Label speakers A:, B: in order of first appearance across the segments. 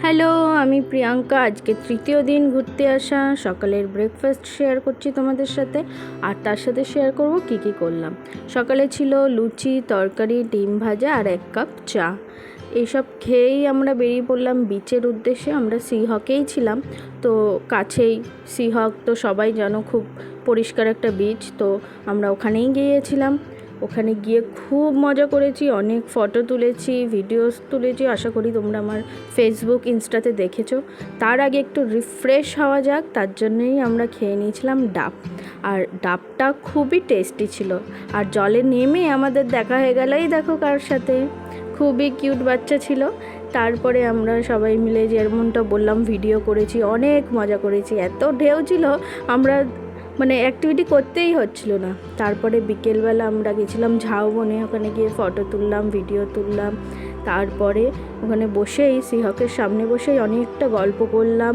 A: Hello, আমি প্রিয়াঙ্কা। আজকে তৃতীয় দিন ঘুরতে আসা। সকালের ব্রেকফাস্ট শেয়ার করছি তোমাদের সাথে, আর তার সাথে শেয়ার করব কি কি করলাম। সকালে ছিল লুচি, তরকারি, ডিম ভাজা আর 1 কাপ চা। এইসব খেয়েই আমরা বেরিয়ে পড়লাম বিচের উদ্দেশ্যে। আমরা সিহকেই ছিলাম, তো কাছেই সিহক, তো সবাই জানো খুব পরিষ্কার একটা বিচ, তো আমরা ওখানেই গিয়েছিলাম। ওখানে গিয়ে খুব মজা করেছি, অনেক ফটো তুলেছি, ভিডিওস তুলেছি। আশা করি তোমরা আমার ফেসবুক, ইনস্টাতে দেখেছো। তার আগে একটু রিফ্রেশ হওয়া যাক, তার জন্যই আমরা খেয়ে নিয়েছিলাম ডাব। আর ডাবটা খুবই টেস্টি ছিল। আর জলে নেমে আমাদের দেখা হয়ে গেল, এই দেখো কার সাথে, খুবই কিউট বাচ্চা ছিল। তারপরে আমরা সবাই মিলে, যেমনটা বললাম, ভিডিও করেছি, অনেক মজা করেছি। এত ঢেউ ছিল, আমরা অ্যাক্টিভিটি করতেই হচ্ছিল না। তারপরে বিকেলবেলা আমরা গেছিলাম ঝাউবনে, ওখানে গিয়ে ফটো তুললাম, ভিডিও তুললাম। তারপরে ওখানে বসেই, সিহকের সামনে বসেই অনেকটা গল্প করলাম।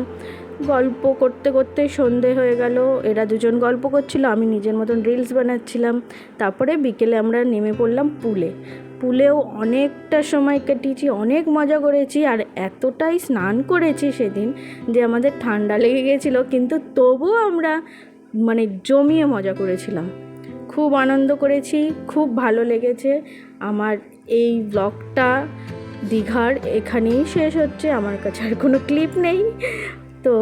A: গল্প করতে করতে সন্ধে হয়ে গেল। এরা দুজন গল্প করছিল, আমি নিজের মতন রিলস বানাচ্ছিলাম। তারপরে বিকেলে আমরা নেমে পড়লাম পুলেও অনেকটা সময় কাটিয়েছি, অনেক মজা করেছি। আর এতটাই স্নান করেছি সেদিন যে আমাদের ঠান্ডা লেগে গেছিলো, কিন্তু তবুও আমরা জমিয়ে মজা করেছিলাম। খুব আনন্দ করেছি, খুব ভালো লেগেছে। আমার এই ব্লগটা দীঘার এখানেই শেষ হচ্ছে, আমার কাছে আর কোনো ক্লিপ নেই। তো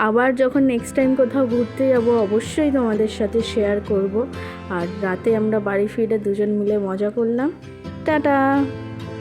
A: আবার যখন নেক্সট টাইম কোথাও ঘুরতে যাব, অবশ্যই তোমাদের সাথে শেয়ার করব। আর রাতে আমরা বাড়ি ফিরে দুজন মিলে মজা করলাম। টাটা।